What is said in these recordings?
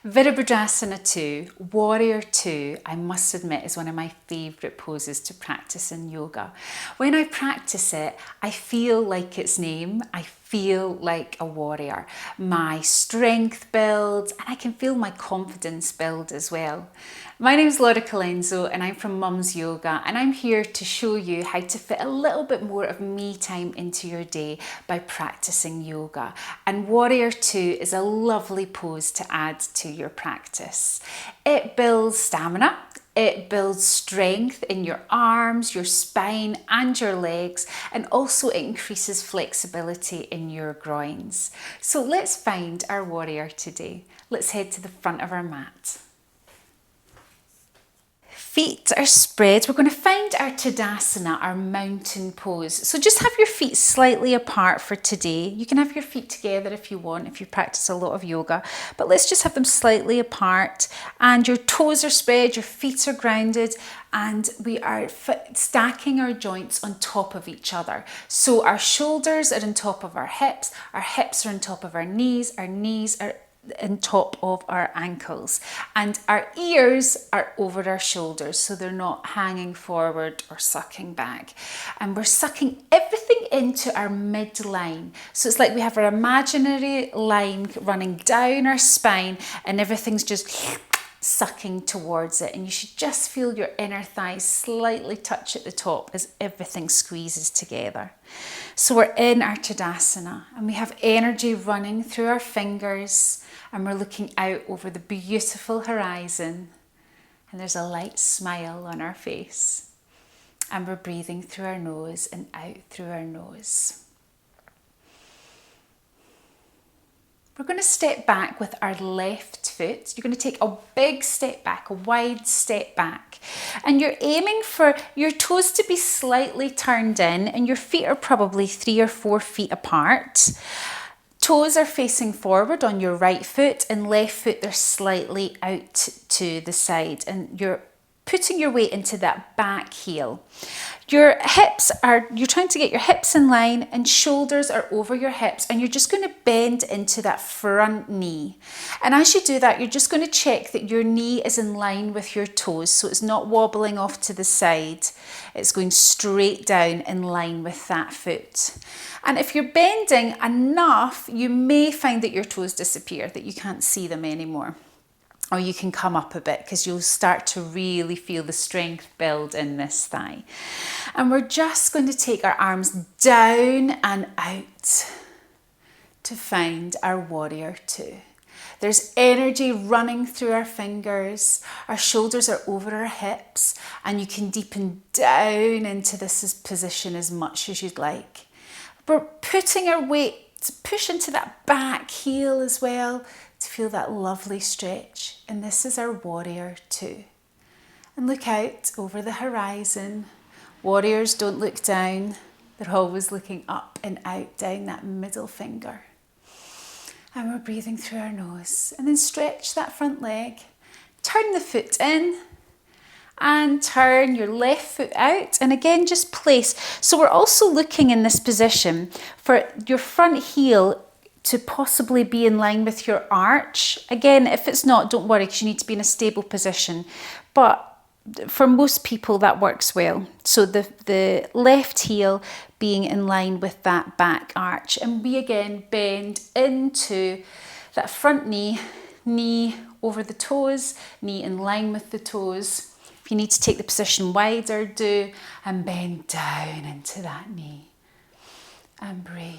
Virabhadrasana 2, Warrior 2, I must admit, is one of my favourite poses to practice in yoga. When I practice it, I feel like its name. I feel like a warrior. My strength builds and I can feel my confidence build as well. My name is Laura Colenso and I'm from Mum's Yoga, and I'm here to show you how to fit a little bit more of me time into your day by practicing yoga. And Warrior 2 is a lovely pose to add to your practice. It builds stamina. It builds strength in your arms, your spine and your legs, and also it increases flexibility in your groins. So let's find our warrior today. Let's head to the front of our mat. Feet are spread. We're going to find our Tadasana, our mountain pose. So just have your feet slightly apart for today. You can have your feet together if you want, if you practice a lot of yoga, but let's just have them slightly apart, and your toes are spread, your feet are grounded, and we are stacking our joints on top of each other. So our shoulders are on top of our hips are on top of our knees are on top of our ankles, and our ears are over our shoulders so they're not hanging forward or sucking back, and we're sucking everything into our midline. So it's like we have our imaginary line running down our spine and everything's just sucking towards it, and you should just feel your inner thighs slightly touch at the top as everything squeezes together. So we're in our Tadasana and we have energy running through our fingers, and we're looking out over the beautiful horizon, and there's a light smile on our face, and we're breathing through our nose and out through our nose. We're going to step back with our left foot. You're going to take a big step back, a wide step back. And you're aiming for your toes to be slightly turned in, and your feet are probably 3 or 4 feet apart. Toes are facing forward on your right foot, and left foot they're slightly out to the side, and you're putting your weight into that back heel. You're trying to get your hips in line, and shoulders are over your hips, and you're just going to bend into that front knee. And as you do that, you're just going to check that your knee is in line with your toes, so it's not wobbling off to the side. It's going straight down in line with that foot. And if you're bending enough, you may find that your toes disappear, that you can't see them anymore. Or you can come up a bit because you'll start to really feel the strength build in this thigh. And we're just going to take our arms down and out to find our warrior 2. There's energy running through our fingers. Our shoulders are over our hips, and you can deepen down into this position as much as you'd like. We're putting our weight to push into that back heel as well, to feel that lovely stretch. And this is our warrior 2. And look out over the horizon. Warriors don't look down. They're always looking up and out, down that middle finger. And we're breathing through our nose. And then stretch that front leg. Turn the foot in. And turn your left foot out, and again just place. So we're also looking in this position for your front heel to possibly be in line with your arch. Again, if it's not, don't worry, because you need to be in a stable position. But for most people that works well. So the left heel being in line with that back arch, and we again bend into that front knee, knee over the toes, knee in line with the toes. You need to take the position wider, do, and bend down into that knee and breathe.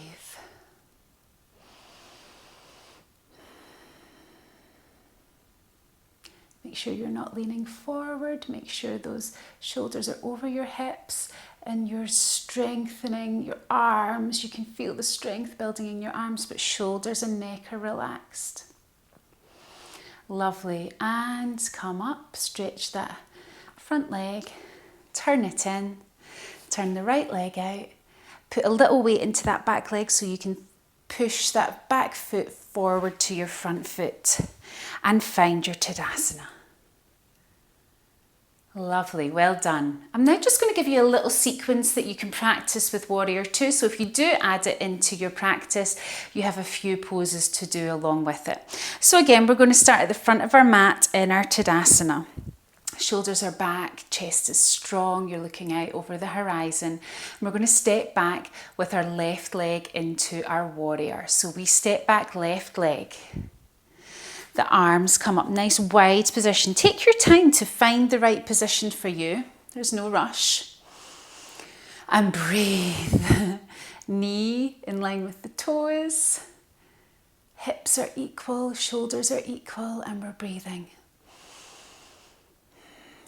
Make sure you're not leaning forward. Make sure those shoulders are over your hips, and you're strengthening your arms. You can feel the strength building in your arms, but shoulders and neck are relaxed. Lovely. And come up, stretch that front leg, turn it in, turn the right leg out, put a little weight into that back leg so you can push that back foot forward to your front foot, and find your Tadasana. Lovely, well done. I'm now just going to give you a little sequence that you can practice with Warrior Two. So if you do add it into your practice, you have a few poses to do along with it. So again, we're going to start at the front of our mat in our Tadasana. Shoulders are back, chest is strong, you're looking out over the horizon. And we're going to step back with our left leg into our warrior. So we step back left leg. The arms come up, nice wide position. Take your time to find the right position for you. There's no rush. And breathe. Knee in line with the toes. Hips are equal, shoulders are equal, and we're breathing.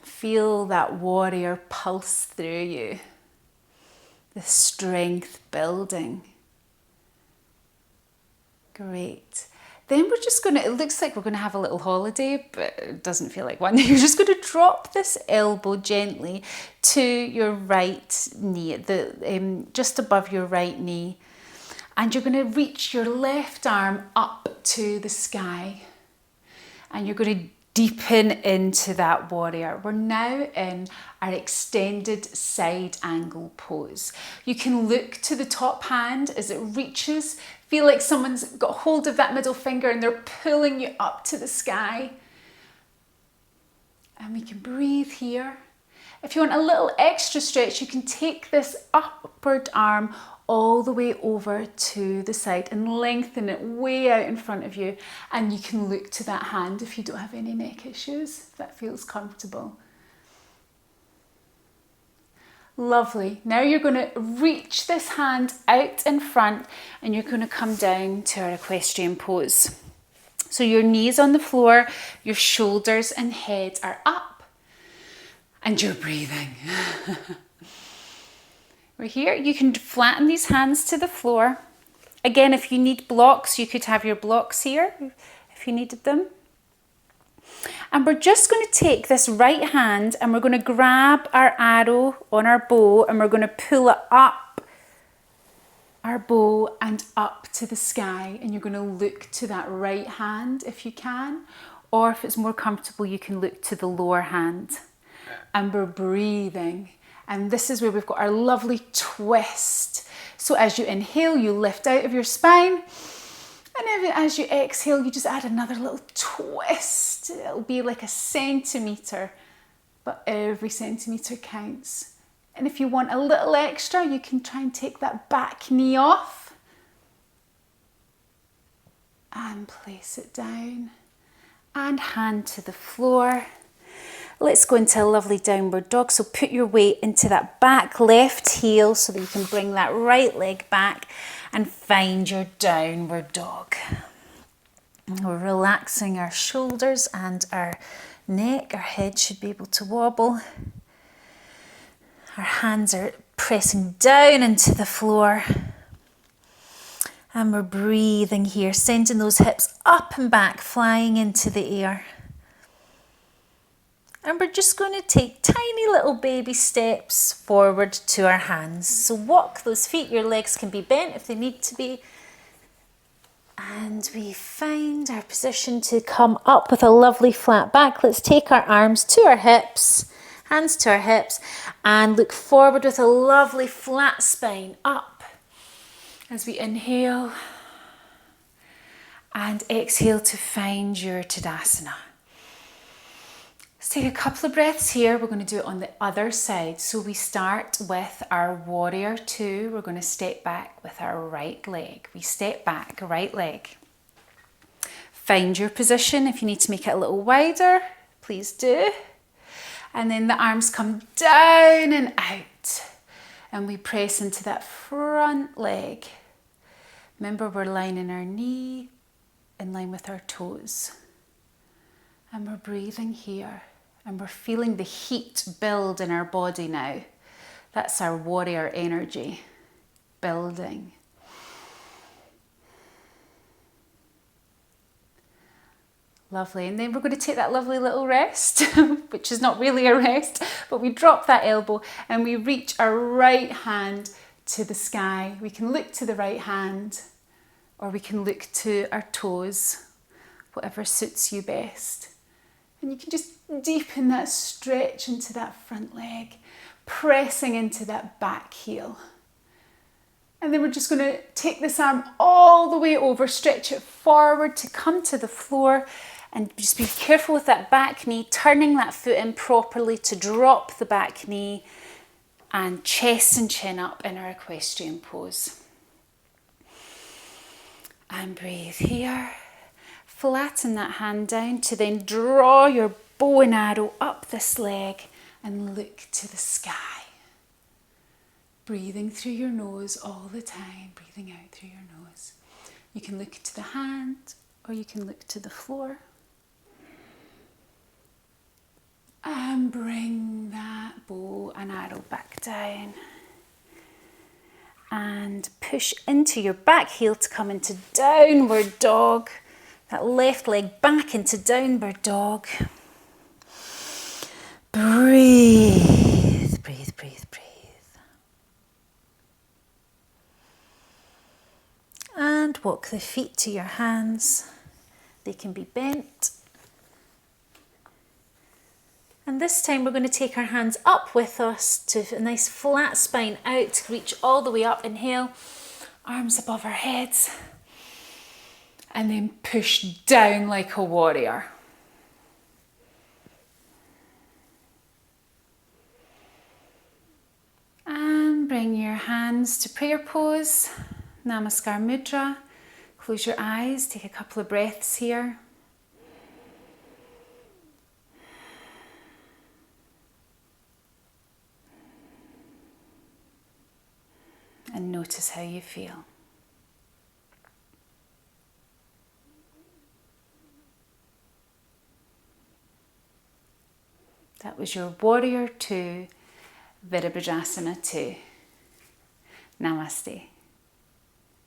Feel that warrior pulse through you. The strength building. Great. Then we're just going to, it looks like we're going to have a little holiday, but it doesn't feel like one. You're just going to drop this elbow gently to your right knee, just above your right knee. And you're going to reach your left arm up to the sky. And you're going to deepen into that warrior. We're now in our extended side angle pose. You can look to the top hand as it reaches. Feel like someone's got hold of that middle finger and they're pulling you up to the sky. And we can breathe here. If you want a little extra stretch, you can take this upward arm all the way over to the side and lengthen it way out in front of you. And you can look to that hand if you don't have any neck issues, if that feels comfortable. Lovely. Now you're going to reach this hand out in front and you're going to come down to our equestrian pose. So your knees on the floor, your shoulders and head are up and you're breathing. We're here. You can flatten these hands to the floor. Again, if you need blocks, you could have your blocks here if you needed them. And we're just going to take this right hand and we're going to grab our arrow on our bow and we're going to pull it up our bow and up to the sky. And you're going to look to that right hand if you can, or if it's more comfortable, you can look to the lower hand. And we're breathing. And this is where we've got our lovely twist. So as you inhale, you lift out of your spine. And as you exhale, you just add another little twist. It'll be like a centimetre, but every centimetre counts. And if you want a little extra, you can try and take that back knee off and place it down and hand to the floor. Let's go into a lovely downward dog. So put your weight into that back left heel so that you can bring that right leg back and find your downward dog. We're relaxing our shoulders and our neck. Our head should be able to wobble. Our hands are pressing down into the floor. And we're breathing here, sending those hips up and back, flying into the air. And we're just going to take tiny little baby steps forward to our hands. So walk those feet, your legs can be bent if they need to be. And we find our position to come up with a lovely flat back. Let's take our arms to our hips, hands to our hips, and look forward with a lovely flat spine up. As we inhale and exhale to find your Tadasana. Let's take a couple of breaths here. We're going to do it on the other side. So we start with our warrior two. We're going to step back with our right leg. We step back, right leg. Find your position. If you need to make it a little wider, please do. And then the arms come down and out. And we press into that front leg. Remember, we're lining our knee in line with our toes. And we're breathing here. And we're feeling the heat build in our body now. That's our warrior energy building. Lovely. And then we're going to take that lovely little rest, which is not really a rest, but we drop that elbow and we reach our right hand to the sky. We can look to the right hand or we can look to our toes, whatever suits you best. And you can just deepen that stretch into that front leg, pressing into that back heel. And then we're just going to take this arm all the way over, stretch it forward to come to the floor, and just be careful with that back knee, turning that foot in properly to drop the back knee, and chest and chin up in our equestrian pose. And breathe here. Flatten that hand down to then draw your bow and arrow up this leg and look to the sky. Breathing through your nose all the time, breathing out through your nose. You can look to the hand or you can look to the floor. And bring that bow and arrow back down. And push into your back heel to come into downward dog. That left leg back into downward dog. Breathe, breathe, breathe, breathe. And walk the feet to your hands. They can be bent. And this time we're going to take our hands up with us to a nice flat spine out to reach all the way up. Inhale, arms above our heads. And then push down like a warrior. And bring your hands to prayer pose, Namaskar Mudra. Close your eyes, take a couple of breaths here. And notice how you feel. That was your Warrior 2, Virabhadrasana 2. Namaste.